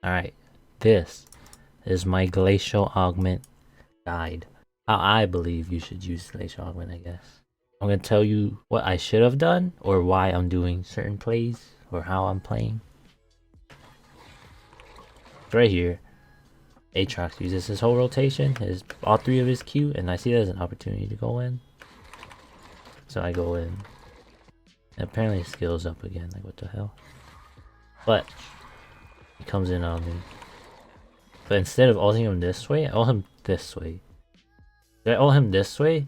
Alright, this is my Glacial Augment guide. How I believe you should use Glacial Augment, I guess. I'm gonna tell you what I should have done, or why I'm doing certain plays, or how I'm playing. Right here, Aatrox uses his whole rotation, all three of his Q, and I see that as an opportunity to go in. So I go in. And apparently his skill's up again, like what the hell. But he comes in on me. But instead of ulting him this way, I ult him this way. If I ult him this way,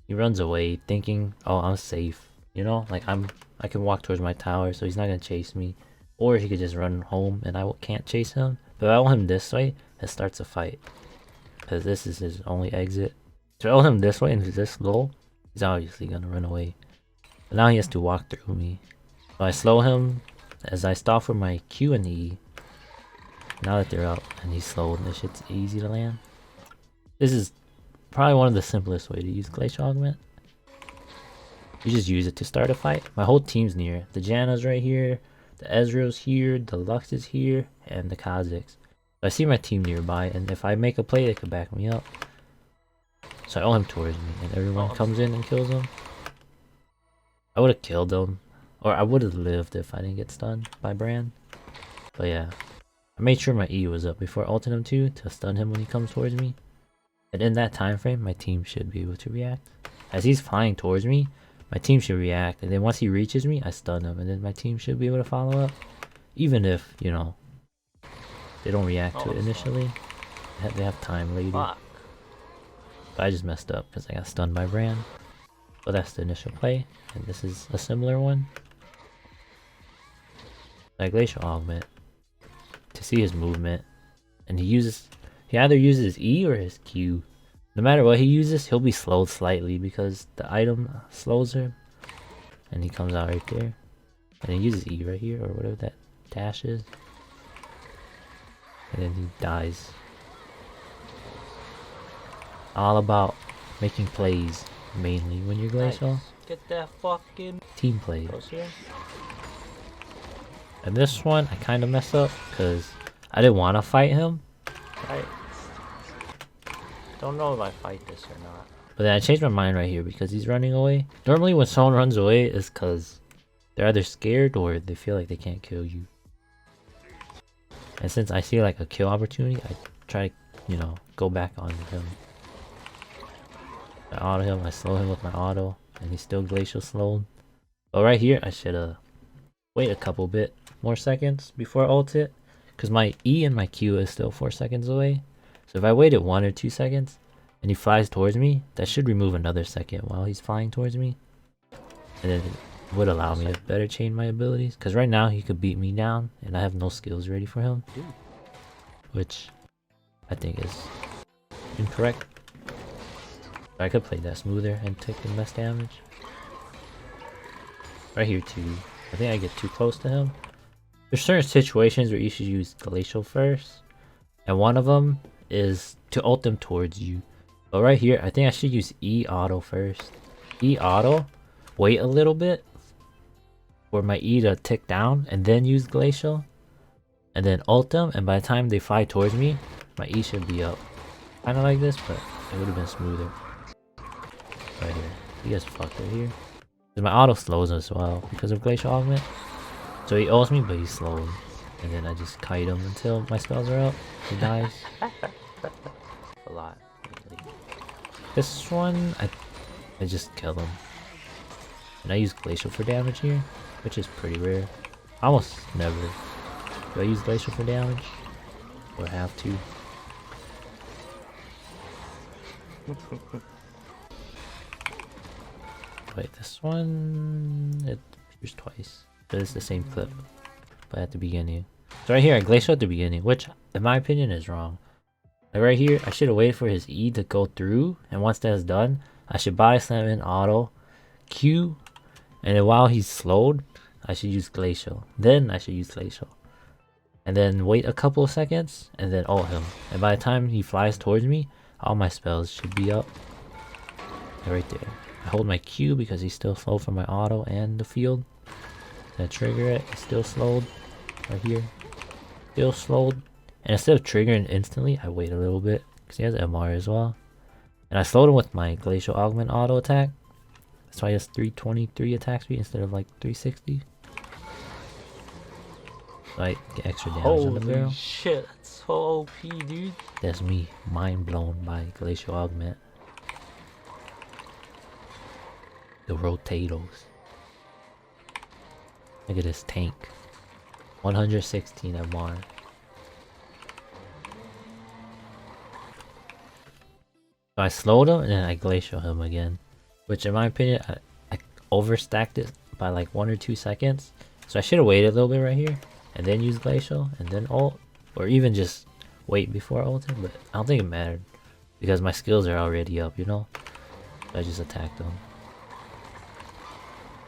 he runs away thinking, oh, I'm safe. You know, like I can walk towards my tower, so he's not gonna chase me. Or he could just run home and I can't chase him. But if I ult him this way, it starts a fight. Because this is his only exit. So I ult him this way and he's this low, he's obviously gonna run away. But now he has to walk through me. So I slow him as I stop for my Q and E. Now that they're up and he's slowed and this shit's easy to land. This is probably one of the simplest way to use Glacial Augment. You just use it to start a fight. My whole team's near. The Janna's right here, the Ezreal's here, the Lux is here, and the Kha'Zix. I see my team nearby, and if I make a play, they could back me up. So I ult him towards me, and everyone comes in and kills him. I would have killed him, or I would have lived if I didn't get stunned by Bran. But yeah, I made sure my E was up before ulting him too, to stun him when he comes towards me. And in that time frame, my team should be able to react. As he's flying towards me, my team should react, and then once he reaches me, I stun him, and then my team should be able to follow up. Even if, you know, they don't react to it initially, they have time later. But I just messed up because I got stunned by Bran. But that's the initial play, and this is a similar one. Like Glacial Augment, to see his movement, and he either uses his E or his Q. No matter what he uses, he'll be slowed slightly because the item slows him. And he comes out right there. And he uses E right here, or whatever that dash is. And then he dies. All about making plays, mainly when you're Glacial. Nice. Get that fucking team plays. And this one, I kind of messed up because I didn't want to fight him. Right. Don't know if I fight this or not. But then I changed my mind right here because he's running away. Normally when someone runs away, it's because they're either scared or they feel like they can't kill you. And since I see like a kill opportunity, I try to, you know, go back on him. I auto him, I slow him with my auto, and he's still glacial slowed. But right here, I should wait a couple bit more seconds before I ult it, because my E and my Q is still 4 seconds away. So if I waited 1 or 2 seconds and he flies towards me, that should remove another second while he's flying towards me. And then it would allow me to better chain my abilities. Because right now he could beat me down and I have no skills ready for him. Which I think is incorrect. I could play that smoother and take the less damage. Right here too. I think I get too close to him. There's certain situations where you should use Glacial first. And one of them is to ult them towards you. But right here, I think I should use E auto first. E auto, wait a little bit for my E to tick down, and then use Glacial. And then ult them, and by the time they fly towards me, my E should be up. Kinda like this, but it would have been smoother. Right here. He gets fucked right here. Because my auto slows as well because of Glacial Augment. So he ults me, but he's slowed. And then I just kite him until my spells are up. He dies. A lot. This one, I just kill him. And I use Glacial for damage here, which is pretty rare. Almost never do I use Glacial for damage. Or have to. Wait, this one, it appears twice. But it's the same clip. But at the beginning. So right here, I Glacial at the beginning, which in my opinion is wrong. Like right here, I should have waited for his E to go through, and once that's done, I should body slam in auto, Q, and then while he's slowed, I should use Glacial. Then I should use Glacial. And then wait a couple of seconds, and then ult him. And by the time he flies towards me, all my spells should be up. Right there. I hold my Q because he's still slowed from my auto and the field. Then trigger it, it's still slowed. Right here. still slowed. And instead of triggering instantly, I wait a little bit because he has MR as well. And I slowed him with my Glacial Augment auto attack. That's why he has 323 attack speed instead of like 360. So I get extra damage on the barrel. Holy shit, that's so OP, dude. That's me, mind blown by Glacial Augment. The Rotatos. Look at this tank. 116 MR. So I slowed him and then I glacial him again. Which in my opinion, I overstacked it by like 1 or 2 seconds. So I should have waited a little bit right here. And then use glacial and then ult. Or even just wait before ulting. But I don't think it mattered. Because my skills are already up, you know? So I just attacked him.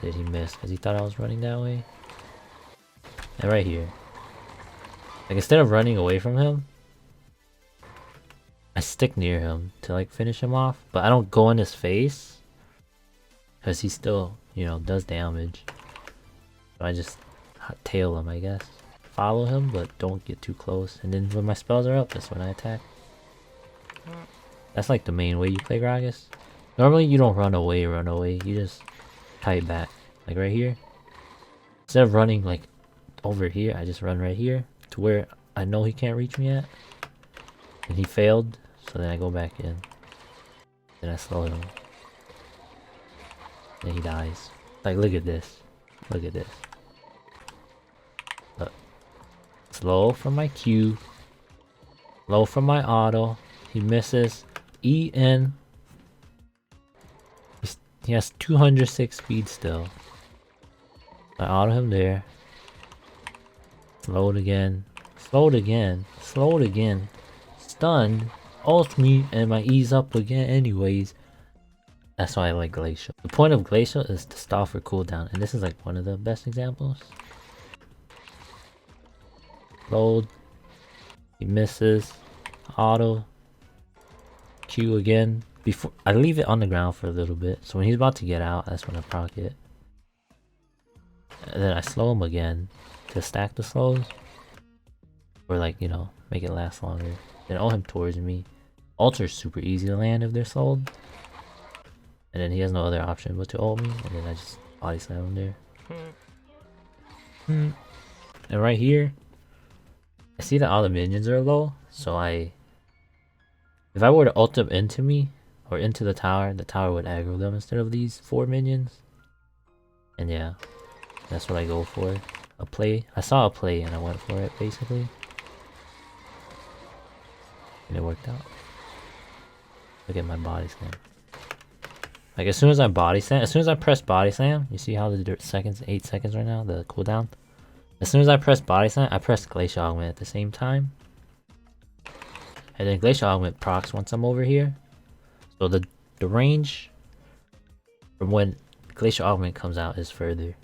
Did he miss? Because he thought I was running that way. And right here. Like instead of running away from him, I stick near him to like finish him off. But I don't go in his face. Because he still, you know, does damage. So I just tail him, I guess. Follow him, but don't get too close. And then when my spells are up, that's when I attack. That's like the main way you play Gragas. Normally you don't run away. You just kite back. Like right here. Instead of running like over here, I just run right here. To where I know he can't reach me at. And he failed. So then I go back in. Then I slow him. Then he dies. Like look at this. Look at this. Look. Slow from my Q. Low from my auto. He misses. E in. He has 206 speed still. I auto him there. Slowed again. Slowed again. Slowed again. Stunned. Ult me and my E's up again anyways. That's why I like Glacial. The point of Glacial is to stall for cooldown. And this is like one of the best examples. Load. He misses. Auto. Q again. Before I leave it on the ground for a little bit. So when he's about to get out, that's when I proc it. And then I slow him again to stack the slows. Or like, you know, make it last longer. Then ult him towards me. Ults are super easy to land if they're slowed. And then he has no other option but to ult me. And then I just body slam him there. And right here, I see that all the minions are low. So if I were to ult them into me, or into the tower would aggro them instead of these 4 minions. And yeah, that's what I go for. A play. I saw a play and I went for it basically. And it worked out. Look at my body slam. Like as soon as I press body slam, you see how the seconds, 8 seconds right now, the cooldown. As soon as I press body slam, I press Glacial Augment at the same time. And then Glacial Augment procs once I'm over here. So the range from when Glacial Augment comes out is further.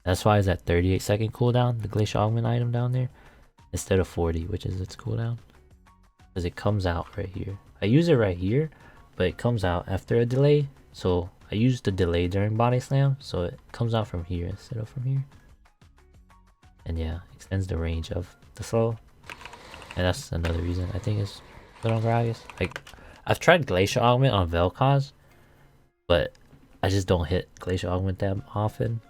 That's why it's at 38 second cooldown, the Glacial Augment item down there, instead of 40, which is its cooldown. Because it comes out right here. I use it right here, but it comes out after a delay. So I use the delay during body slam, so it comes out from here instead of from here. And yeah, extends the range of the slow. And that's another reason I think it's good on Gragas. Like, I've tried Glacial Augment on Vel'Koz, but I just don't hit Glacial Augment that often.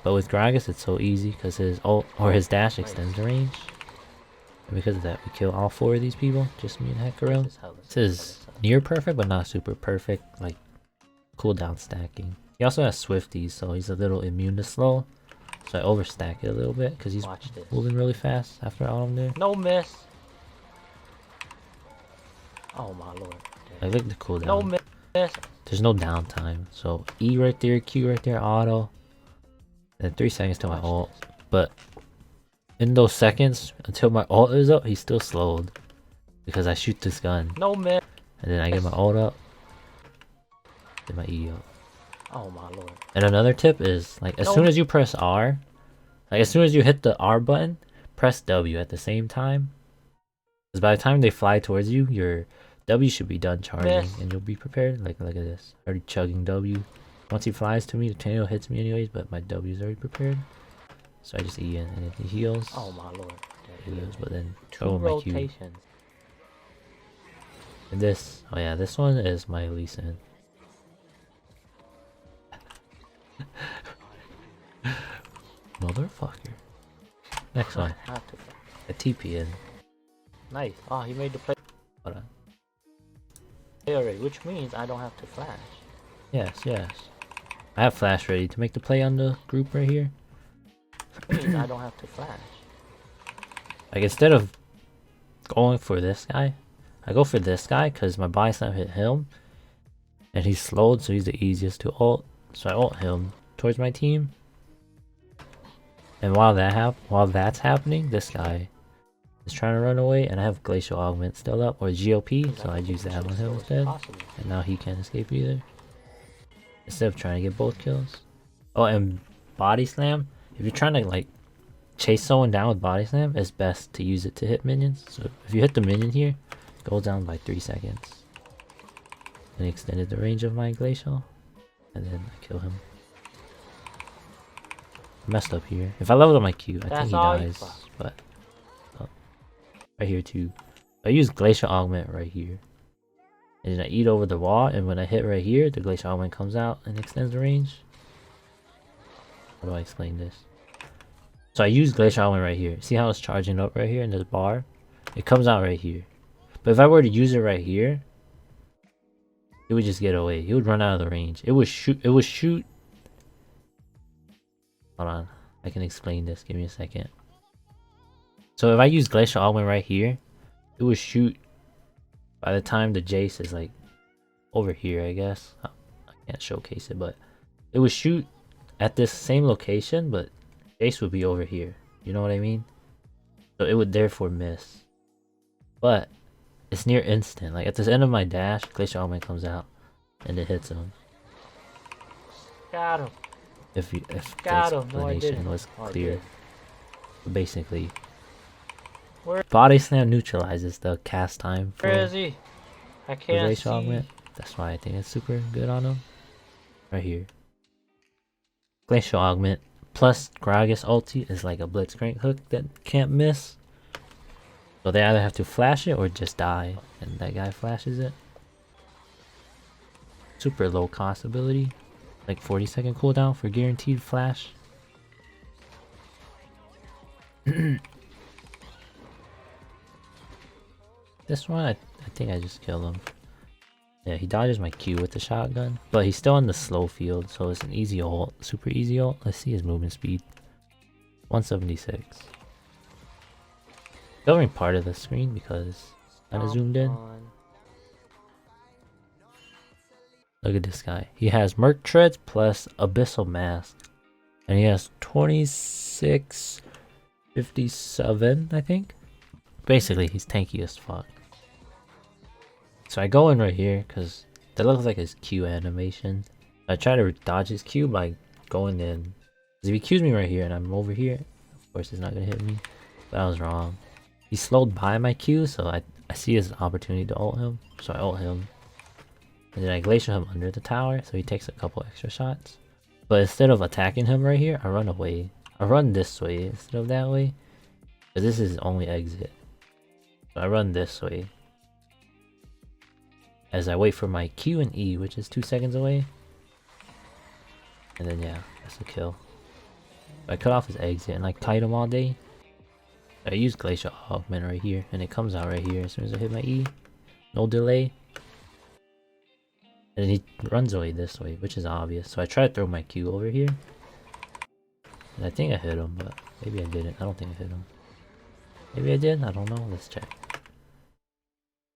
But with Gragas, it's so easy because his ult or his dash extends the range. And because of that, we kill all 4 of these people. Just me and Hecarim. This is near perfect, but not super perfect. Like, cooldown stacking. He also has Swifties, so he's a little immune to slow. So I overstack it a little bit because he's moving really fast after all of them there. No miss. Oh my lord. I like the cooldown. No miss. There's no downtime. So E right there, Q right there, auto. And 3 seconds to my ult. But in those seconds, until my ult is up, he's still slowed. Because I shoot this gun. No miss. And then I get my ult up. Get my E up. Oh my lord. And another tip is, like, as soon as you press R, like, as soon as you hit the R button, press W at the same time. Because by the time they fly towards you, your W should be done charging, and you'll be prepared. Like, look at this. Already chugging W. Once he flies to me, the tornado hits me anyways, but my W's already prepared. So I just E in, and if he heals, oh my lord. lose, but then Two go with my Q. rotations. And this, oh yeah, this one is my Lee Sin. Motherfucker. Next one. Have to. A TP in. Nice. Oh, he made the play Hold on. already, which means I don't have to flash. Yes, yes. I have flash ready to make the play on the group right here. Which means I don't have to flash. Like instead of going for this guy, I go for this guy because my body slam hit him. And he's slowed, so he's the easiest to ult. So I ult him towards my team. And while that's happening, this guy is trying to run away, and I have Glacial Augment still up, or GOP, so I use that on him instead. And now he can't escape either. Instead of trying to get both kills. Oh, and body slam. If you're trying to like chase someone down with body slam, it's best to use it to hit minions. So if you hit the minion here, it goes down by 3 seconds. And extended the range of my Glacial, and then I kill him. Messed up here. If I leveled up my Q, I think he dies. But oh, right here too. I use Glacial Augment right here. And then I eat over the wall, and when I hit right here, the Glacial Augment comes out and extends the range. How do I explain this? So I use Glacial Augment right here. See how it's charging up right here in this bar? It comes out right here. But if I were to use it right here, it would just get away. He would run out of the range. It would shoot. Hold on. I can explain this. Give me a second. So if I use Glacial Augment right here, it would shoot by the time the Jace is like over here, I guess. I can't showcase it, but it would shoot at this same location, but Jace would be over here. You know what I mean? So it would therefore miss. But it's near instant. Like at the end of my dash, Glacial Augment comes out and it hits him. Got him. If the explanation was clear. But basically, body slam neutralizes the cast time for where is he? I can't Glacial see. Augment. That's why I think it's super good on him. Right here. Glacial Augment plus Gragas ulti is like a blitzcrank hook that can't miss. So they either have to flash it or just die. And that guy flashes it. Super low cost ability. Like 40-second cooldown for guaranteed flash. This one, I think I just killed him. Yeah, he dodges my Q with the shotgun. But he's still in the slow field, so it's an easy ult. Super easy ult. Let's see his movement speed. 176. Covering part of the screen because kind of zoomed in. Look at this guy. He has Merc Treads plus Abyssal Mask. And he has 2657, I think. Basically, he's tanky as fuck. So I go in right here because that looks like his Q animation. I try to dodge his Q by going in. Because if he Qs me right here and I'm over here, of course he's not going to hit me. But I was wrong. He slowed by my Q, so I see his opportunity to ult him. So I ult him. And then I Glacial him under the tower, so he takes a couple extra shots. But instead of attacking him right here, I run away. I run this way instead of that way. Because this is his only exit. So I run this way. As I wait for my Q and E, which is 2 seconds away. And then yeah, that's a kill. I cut off his exit and I kite him all day. I use Glacial Augment right here, and it comes out right here as soon as I hit my E. No delay. And then he runs away this way, which is obvious. So I try to throw my Q over here. And I think I hit him, but maybe I didn't. I don't think I hit him. Maybe I did? I don't know. Let's check.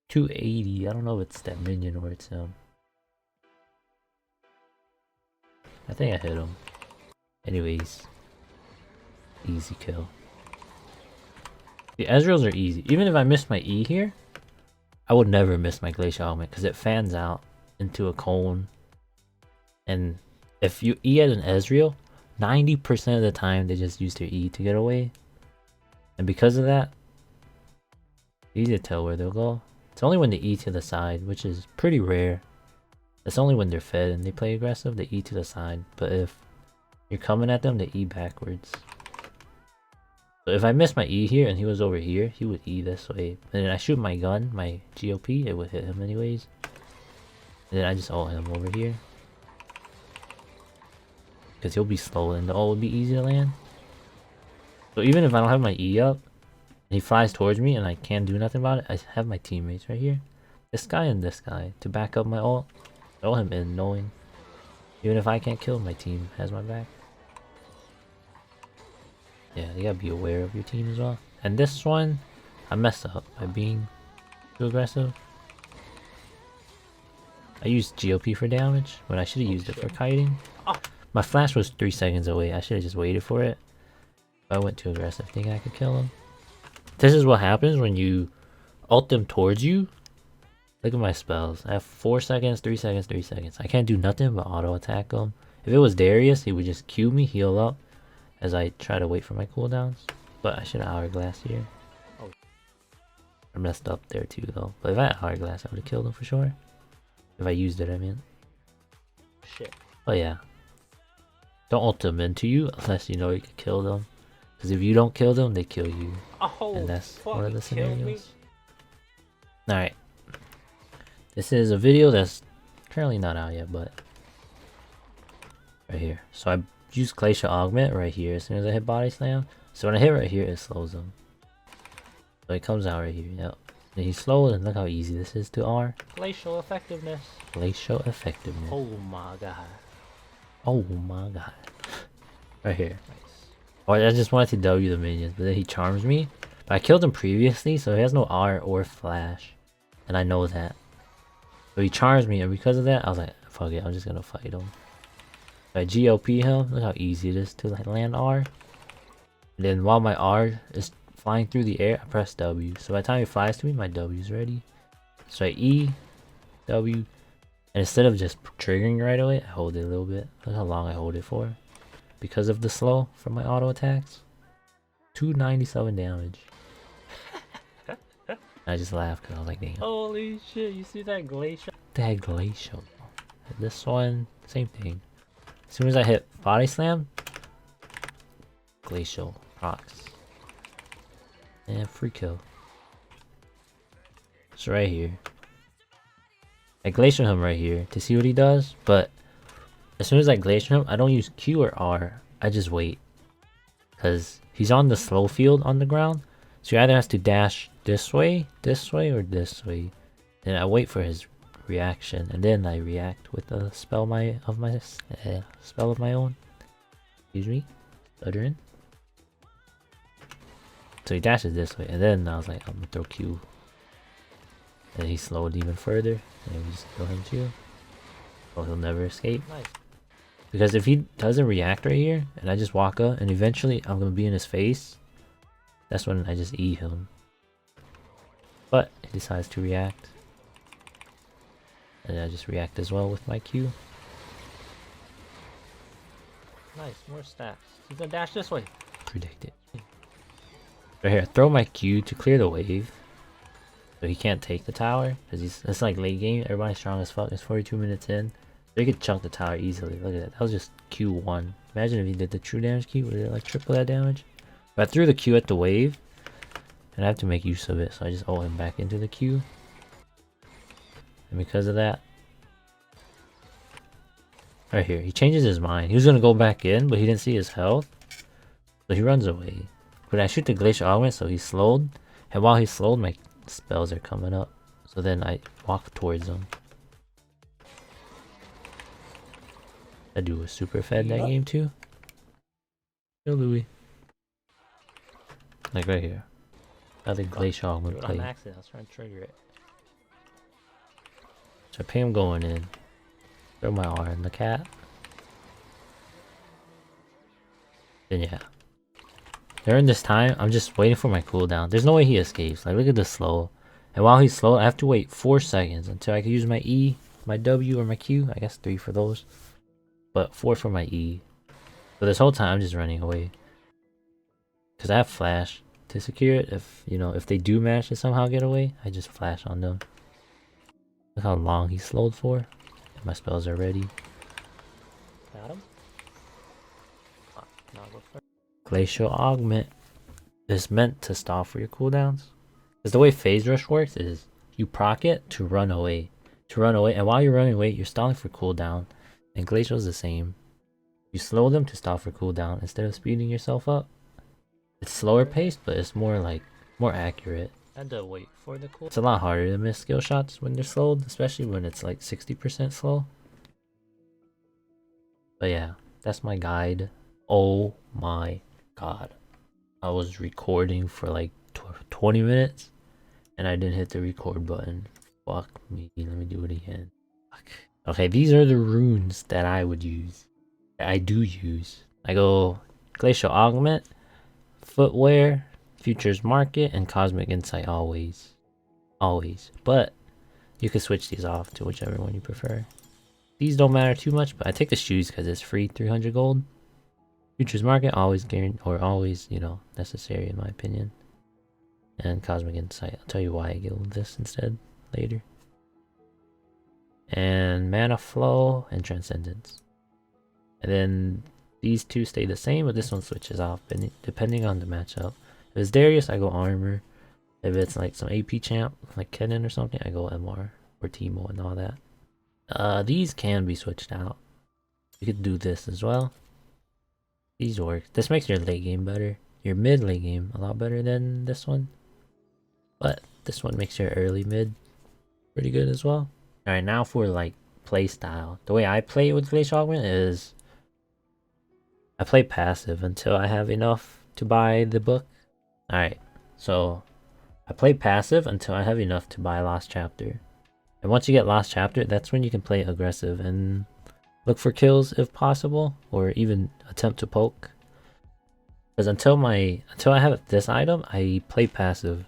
280. I don't know if it's that minion or it's him. I think I hit him. Anyways. Easy kill. The Ezreals are easy. Even if I miss my E here, I would never miss my Glacial Augment because it fans out into a cone. And if you E as an Ezreal, 90% of the time they just use their E to get away. And because of that, it's easy to tell where they'll go. It's only when they E to the side, which is pretty rare. It's only when they're fed and they play aggressive, they E to the side. But if you're coming at them, they E backwards. So if I miss my E here and he was over here, he would E this way. And then I shoot my gun, my GOP, it would hit him anyways. And then I just ult him over here. Because he'll be slow and the ult would be easy to land. So even if I don't have my E up, and he flies towards me and I can't do nothing about it, I have my teammates right here. This guy and this guy to back up my ult. Throw him in knowing. Even if I can't kill him, my team has my back. Yeah, you gotta be aware of your team as well. And this one, I messed up by being too aggressive. I used GOP for damage when I should have used it for kiting. My flash was 3 seconds away. I should have just waited for it. If I went too aggressive, thinking I could kill him. This is what happens when you ult them towards you. Look at my spells. I have 4 seconds, 3 seconds, 3 seconds. I can't do nothing but auto attack him. If it was Darius, he would just Q me, heal up, as I try to wait for my cooldowns. But I should have hourglass here. Oh. I messed up there too though. But if I had hourglass, I would have killed him for sure. If I used it, I mean. Shit. But yeah. Don't ult them into you unless you know you can kill them. Because if you don't kill them, they kill you. Oh, and that's fuck, one of the killed me. scenarios. Alright. This is a video that's currently not out yet, but right here. So I use Glacial augment right here as soon as I hit body slam. So when I hit right here, it slows him. So it comes out right here. Yep. And he's slow, and look how easy this is to R. Glacial effectiveness. Glacial effectiveness. Oh my god. Oh my god. Right here. Nice. Oh, I just wanted to W the minions, but then he charms me. But I killed him previously, so he has no R or flash. And I know that. So he charms me, and because of that, I was like, fuck it, I'm just gonna fight him. So I GOP him. Look how easy it is to like land R. And then while my R is flying through the air, I press W. So by the time he flies to me, my W is ready. So I E, W, and instead of just triggering right away, I hold it a little bit. Look how long I hold it for. Because of the slow from my auto attacks. 297 damage. I just laughed because I was like, damn. Holy shit, you see that glacial? That Glacial. This one, same thing. As soon as I hit body slam, Glacial rocks. And free kill. So right here. I Glacial him right here to see what he does, but as soon as I Glacial him, I don't use Q or R. I just wait. Because he's on the slow field on the ground. So he either has to dash this way, or this way. Then I wait for his reaction, and then I react with a spell of my own. Excuse me, stuttering. So he dashes this way, and then I was like, I'm gonna throw Q. And he slowed even further, and we just kill him too. Oh, he'll never escape. Nice. Because if he doesn't react right here, and I just walk up, and eventually I'm gonna be in his face, that's when I just E him. But he decides to react. And I just react as well with my Q. Nice, more stacks. He's gonna dash this way. Predict it. Right here, throw my Q to clear the wave. So he can't take the tower. Because it's like late game, everybody's strong as fuck. It's 42 minutes in. So he could chunk the tower easily. Look at that. That was just Q1. Imagine if he did the true damage Q. Would it like triple that damage? But I threw the Q at the wave. And I have to make use of it. So I just ult him back into the Q. And because of that, right here, he changes his mind. He was going to go back in, but he didn't see his health. So he runs away. But I shoot the Glacial augment, so he's slowed. And while he's slowed, my spells are coming up. So then I walk towards him. That dude was super fed that game too. Yo, Louis. Like right here. Another Glacial augment play. On accident, I was trying to trigger it. So I pay him going in. Throw my R in the cat. Then yeah. During this time, I'm just waiting for my cooldown. There's no way he escapes. Like, look at the slow. And while he's slow, I have to wait 4 seconds until I can use my E, my W, or my Q. I guess 3 for those. But 4 for my E. So this whole time, I'm just running away. Because I have flash to secure it. If, you know, if they do manage to somehow get away, I just flash on them. Look how long he's slowed for. And my spells are ready. Got him. Now go first. Glacial augment. is meant to stall for your cooldowns. Because the way phase rush works is you proc it to run away. And while you're running away, you're stalling for cooldown. And Glacial is the same. You slow them to stall for cooldown instead of speeding yourself up. It's slower paced, but it's more accurate. And wait for the cool. It's a lot harder to miss skill shots when they're slowed, especially when it's like 60% slow. But yeah, that's my guide. Oh my god. I was recording for like 20 minutes and I didn't hit the record button. Fuck me. Let me do it again. Fuck. Okay, these are the runes that I would use. That I do use. I go Glacial Augment, Footwear, Futures Market, and Cosmic Insight always. Always. But you can switch these off to whichever one you prefer. These don't matter too much, but I take the shoes because it's free 300 gold. Futures Market, always guaranteed, or always, you know, necessary in my opinion. And Cosmic Insight, I'll tell you why I go this instead later. And Mana Flow and Transcendence. And then these two stay the same, but this one switches off depending on the matchup. If it's Darius, I go Armor. If it's like some AP champ, like Kennen or something, I go MR or Teemo and all that. These can be switched out. You could do this as well. These work. This makes your late game better. Your mid late game a lot better than this one. But this one makes your early mid pretty good as well. Alright, now for like play style. The way I play with Glacial Augment is I play passive until I have enough to buy the book. Alright, so I play passive until I have enough to buy Lost Chapter. And once you get Lost Chapter, that's when you can play aggressive and look for kills if possible, or even attempt to poke. Because until I have this item, I play passive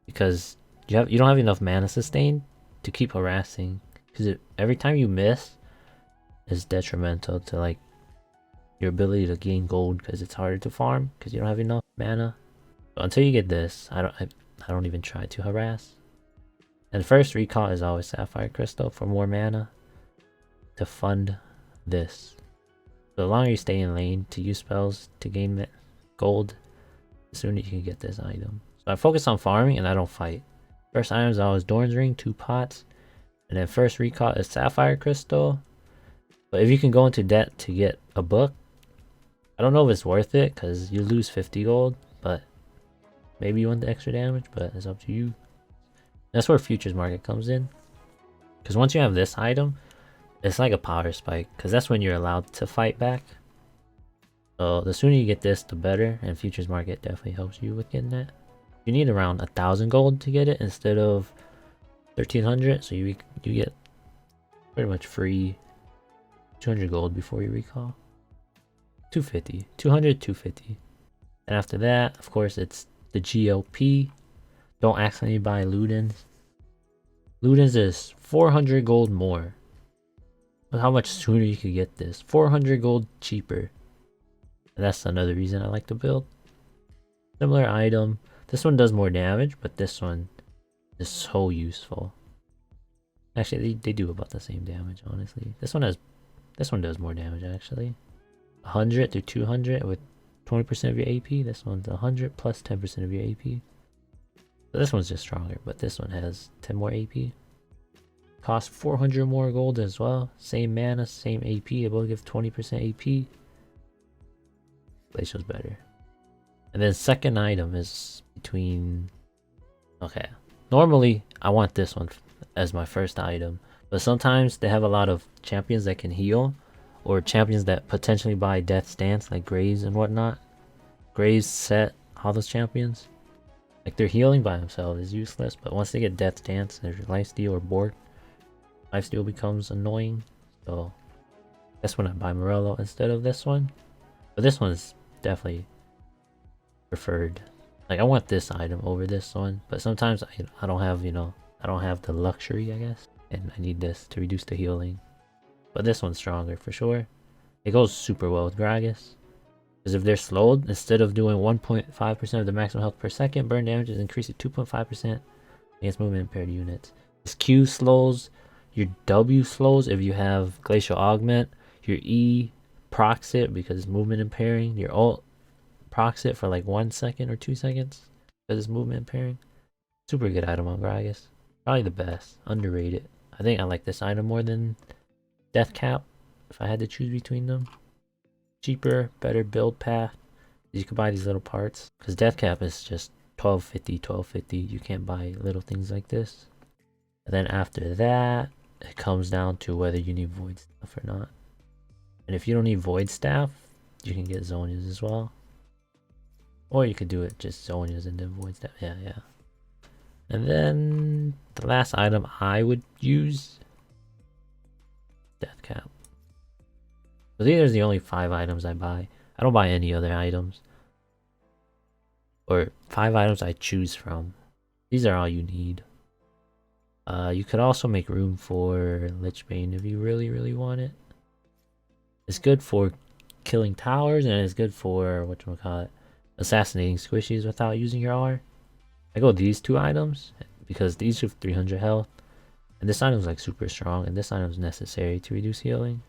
because you don't have enough mana sustain to keep harassing. Because every time you miss is detrimental to like your ability to gain gold, because it's harder to farm because you don't have enough mana. But until you get this, I don't even try to harass. And first recall is always Sapphire Crystal for more mana to fund this. So the longer you stay in lane to use spells to gain gold, the sooner you can get this item. So I focus on farming and I don't fight. First item is always Dorn's Ring, 2 pots. And then first recall is Sapphire Crystal. But if you can go into debt to get a book, I don't know if it's worth it because you lose 50 gold. But maybe you want the extra damage, but it's up to you. That's where Futures Market comes in. Because once you have this item, it's like a power spike, because that's when you're allowed to fight back. So the sooner you get this, the better, and Futures Market definitely helps you with getting that. You need around 1,000 gold to get it instead of 1,300, so you get pretty much free 200 gold before you recall. 250, 200, 250. And after that, of course, it's the GLP. Don't accidentally buy Ludens. Ludens is 400 gold more. But how much sooner you could get this? 400 gold cheaper. And that's another reason I like to build. Similar item. This one does more damage, but this one is so useful. Actually, they do about the same damage, honestly. This one does more damage, actually. 100 to 200 with 20% of your AP. This one's 100 plus 10% of your AP. So this one's just stronger, but this one has 10 more AP. Costs 400 more gold as well. Same mana, same AP. They both give 20% AP. Glacial's better. And then second item is between... Okay. Normally, I want this one as my first item. But sometimes they have a lot of champions that can heal. Or champions that potentially buy Death Stance, like Graves and whatnot. Graves set all those champions. Like, their healing by themselves is useless. But once they get Death Stance, their lifesteal or Bork, lifesteal becomes annoying. So that's when I buy Morello instead of this one. But this one is definitely preferred. Like, I want this item over this one. But sometimes I don't have, I don't have the luxury, I guess. And I need this to reduce the healing. But this one's stronger for sure. It goes super well with Gragas. Because if they're slowed, instead of doing 1.5% of the maximum health per second, burn damage is increased to 2.5% against movement impaired units. This Q slows, your W slows if you have Glacial Augment, your E procs it because it's movement impairing, your ult procs it for like 1 second or 2 seconds because it's movement pairing. Super good item on Gragas. Probably the best. Underrated. I think I like this item more than Death Cap if I had to choose between them. Cheaper, better build path. You can buy these little parts because Death Cap is just 1250. You can't buy little things like this. And then after that, it comes down to whether you need Void Staff or not. And if you don't need Void Staff, you can get Zonias as well. Or you could do it just Zonias and then Void Staff. Yeah. And then the last item I would use, Death Cap. So these are the only 5 items I buy. I don't buy any other items. Or 5 items I choose from. These are all you need. You could also make room for Lichbane if you really want it. It's good for killing towers and it's good for whatchamacallit, assassinating squishies without using your R. I go these 2 items because these have 300 health. And this item's like super strong and this item's necessary to reduce healing.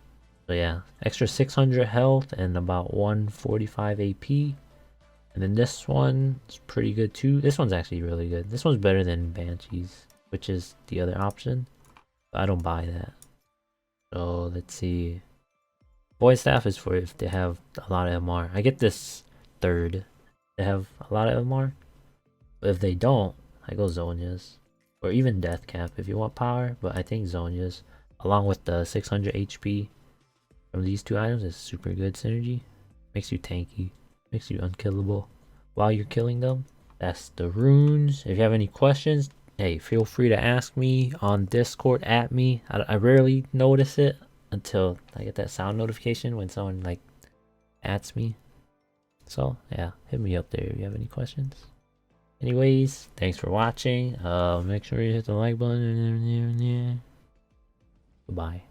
So yeah, extra 600 health and about 145 AP. And then this one is pretty good too. This one's actually really good. This one's better than Banshees, which is the other option. But I don't buy that. So let's see. Void Staff is for if they have a lot of MR. I get this third. They have a lot of MR. But if they don't, I go Zonias. Or even Death Cap if you want power. But I think Zonias, along with the 600 HP from these 2 items, is super good synergy. Makes you tanky. Makes you unkillable while you're killing them. That's the runes. If you have any questions, hey, feel free to ask me on Discord at me. I rarely notice it until I get that sound notification when someone like adds me. So yeah, hit me up there if you have any questions. Anyways, thanks for watching. Make sure you hit the like button. Goodbye.